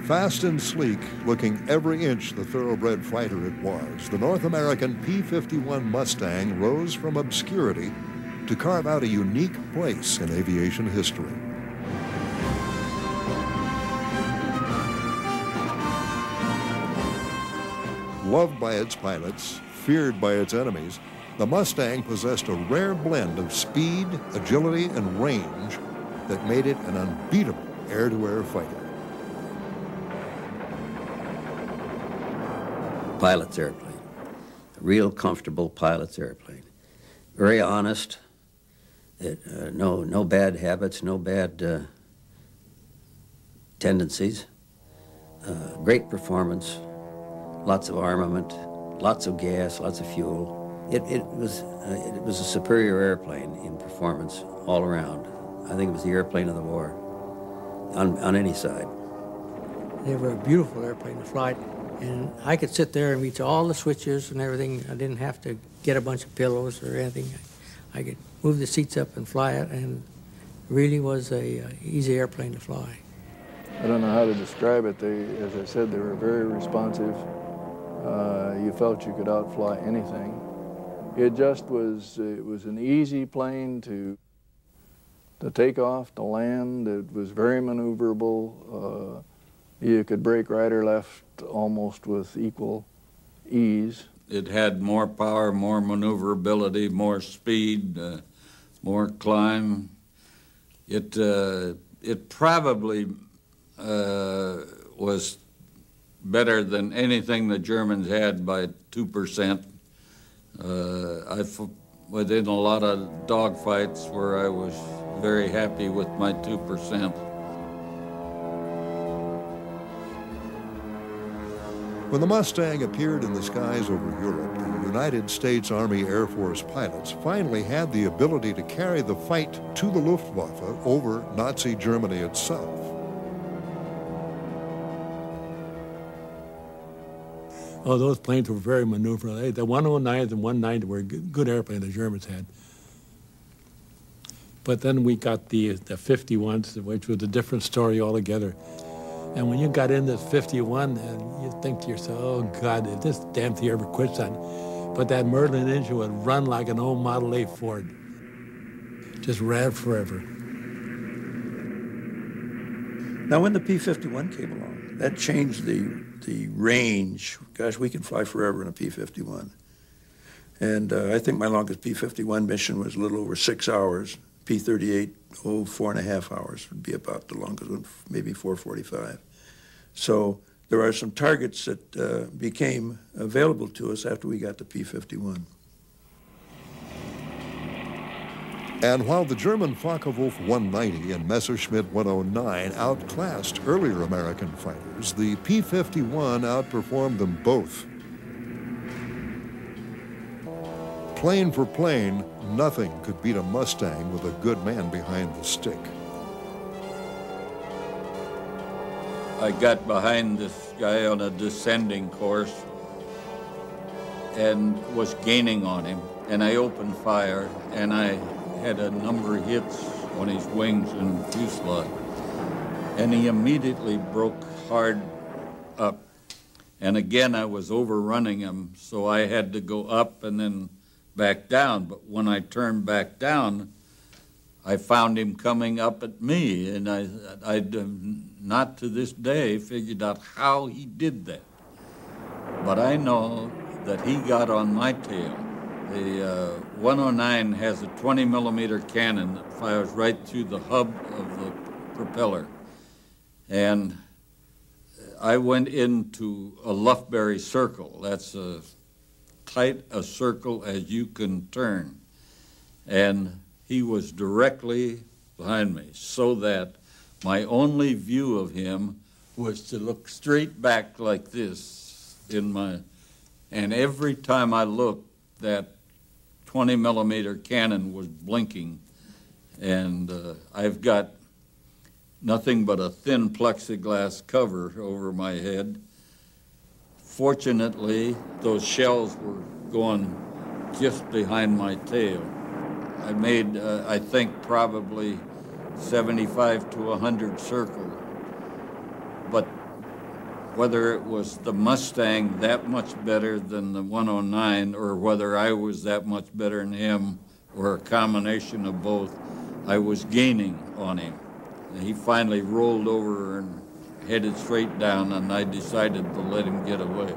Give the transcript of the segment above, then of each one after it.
Fast and sleek, looking every inch the thoroughbred fighter it was, the North American P51 Mustang rose from obscurity to carve out a unique place in aviation history. Loved by its pilots, feared by its enemies, the Mustang possessed a rare blend of speed, agility, and range that made it an unbeatable air-to-air fighter. Pilot's airplane, a real comfortable pilot's airplane. Very honest, no bad habits, no bad tendencies, great performance, lots of armament, lots of gas, lots of fuel. It was a superior airplane in performance all around. I think it was the airplane of the war, on any side. They were a beautiful airplane to fly, and I could sit there and reach all the switches and everything. I didn't have to get a bunch of pillows or anything. I could move the seats up and fly it, and really was a easy airplane to fly. I don't know how to describe it. As I said, they were very responsive. You felt you could outfly anything. It was an easy plane to take off, to land. It was very maneuverable. You could brake right or left almost with equal ease. It had more power, more maneuverability, more speed, more climb. It probably was better than anything the Germans had by 2%. I was in a lot of dogfights where I was very happy with my 2%. When the Mustang appeared in the skies over Europe, the United States Army Air Force pilots finally had the ability to carry the fight to the Luftwaffe over Nazi Germany itself. Oh, those planes were very maneuverable. The 109s and 190 were a good airplane the Germans had. But then we got the 51s, which was a different story altogether. And when you got in this 51, you think to yourself, oh God, if this damn thing ever quits on. But that Merlin engine would run like an old Model A Ford. Just ran forever. Now when the P-51 came along, that changed the range. Gosh, we can fly forever in a P-51. And I think my longest P-51 mission was a little over 6 hours. P-38, 4.5 hours would be about the longest one, maybe 4:45. So there are some targets that became available to us after we got the P-51. And while the German Focke-Wulf 190 and Messerschmitt 109 outclassed earlier American fighters, the P-51 outperformed them both. Plane for plane, nothing could beat a Mustang with a good man behind the stick. I got behind this guy on a descending course and was gaining on him, and I opened fire, and I had a number of hits on his wings and fuselage, and he immediately broke hard up. And again, I was overrunning him, so I had to go up and then back down. But when I turned back down, I found him coming up at me, and I not to this day figured out how he did that. But I know that he got on my tail. The 109 has a 20-millimeter cannon that fires right through the hub of the propeller. And I went into a Lufberry circle. That's as tight a circle as you can turn. And he was directly behind me, so that my only view of him was to look straight back like this and every time I looked, that 20-millimeter cannon was blinking, and I've got nothing but a thin plexiglass cover over my head. Fortunately, those shells were going just behind my tail. I made, I think, probably 75 to 100 circles, but whether it was the Mustang that much better than the 109 or whether I was that much better than him or a combination of both, I was gaining on him. And he finally rolled over and headed straight down, and I decided to let him get away.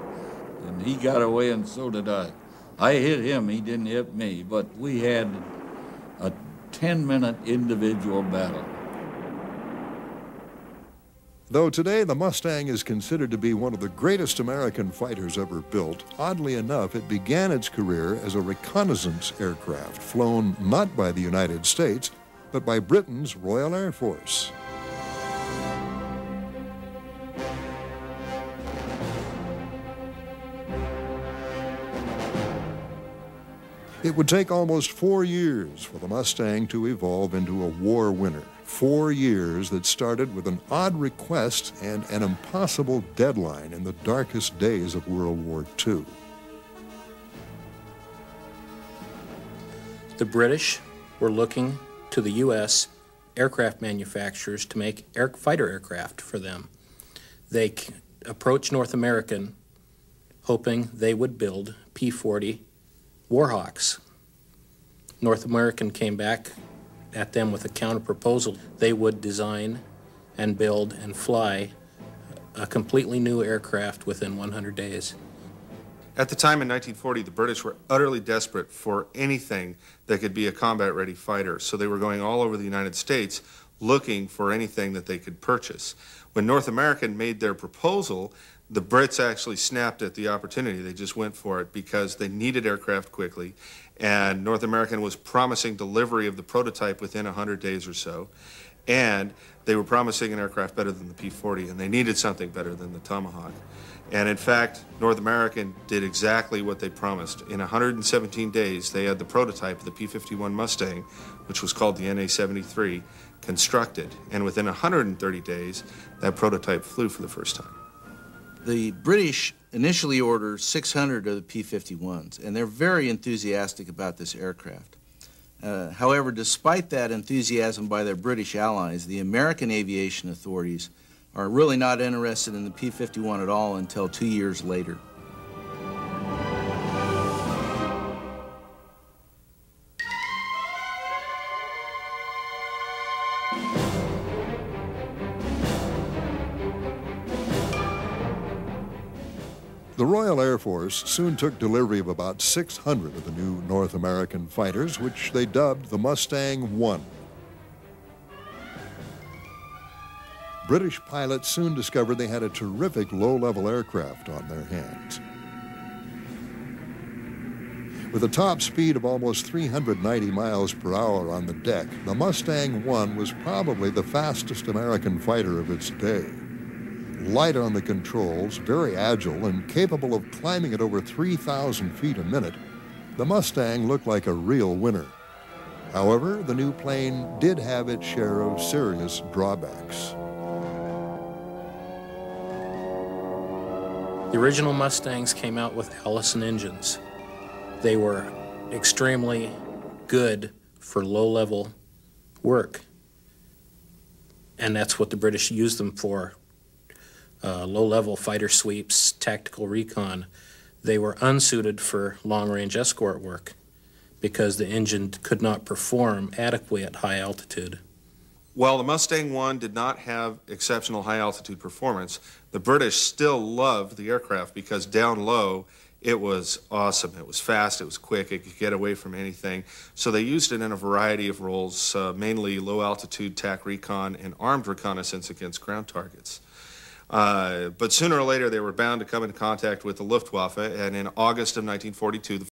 And he got away, and so did I. I hit him, he didn't hit me, but we had a 10-minute individual battle. Though today the Mustang is considered to be one of the greatest American fighters ever built, oddly enough, it began its career as a reconnaissance aircraft flown not by the United States, but by Britain's Royal Air Force. It would take almost 4 years for the Mustang to evolve into a war winner. 4 years that started with an odd request and an impossible deadline in the darkest days of World War II. The British were looking to the U.S. aircraft manufacturers to make fighter aircraft for them. They approached North American hoping they would build P-40 Warhawks. North American came back at them with a counter-proposal. They would design and build and fly a completely new aircraft within 100 days. At the time in 1940, the British were utterly desperate for anything that could be a combat-ready fighter, so they were going all over the United States looking for anything that they could purchase. When North American made their proposal, the Brits actually snapped at the opportunity. They just went for it because they needed aircraft quickly, and North American was promising delivery of the prototype within 100 days or so, and they were promising an aircraft better than the P-40, and they needed something better than the Tomahawk. And in fact, North American did exactly what they promised. In 117 days, they had the prototype of the P51 Mustang, which was called the NA-73, constructed, and within 130 days, that prototype flew for the first time. The British initially ordered 600 of the P-51s, and they're very enthusiastic about this aircraft. However, despite that enthusiasm by their British allies, the American aviation authorities are really not interested in the P-51 at all until 2 years later. The Royal Air Force soon took delivery of about 600 of the new North American fighters, which they dubbed the Mustang I. British pilots soon discovered they had a terrific low-level aircraft on their hands. With a top speed of almost 390 miles per hour on the deck, the Mustang I was probably the fastest American fighter of its day. Light on the controls, very agile, and capable of climbing at over 3,000 feet a minute, the Mustang looked like a real winner. However, the new plane did have its share of serious drawbacks. The original Mustangs came out with Allison engines. They were extremely good for low-level work, and that's what the British used them for. Low-level fighter sweeps, tactical recon. They were unsuited for long-range escort work because the engine could not perform adequately at high altitude. While the Mustang I did not have exceptional high-altitude performance, the British still loved the aircraft because down low, it was awesome. It was fast, it was quick, it could get away from anything. So they used it in a variety of roles, mainly low-altitude TAC recon and armed reconnaissance against ground targets. But sooner or later, they were bound to come into contact with the Luftwaffe, and in August of 1942, the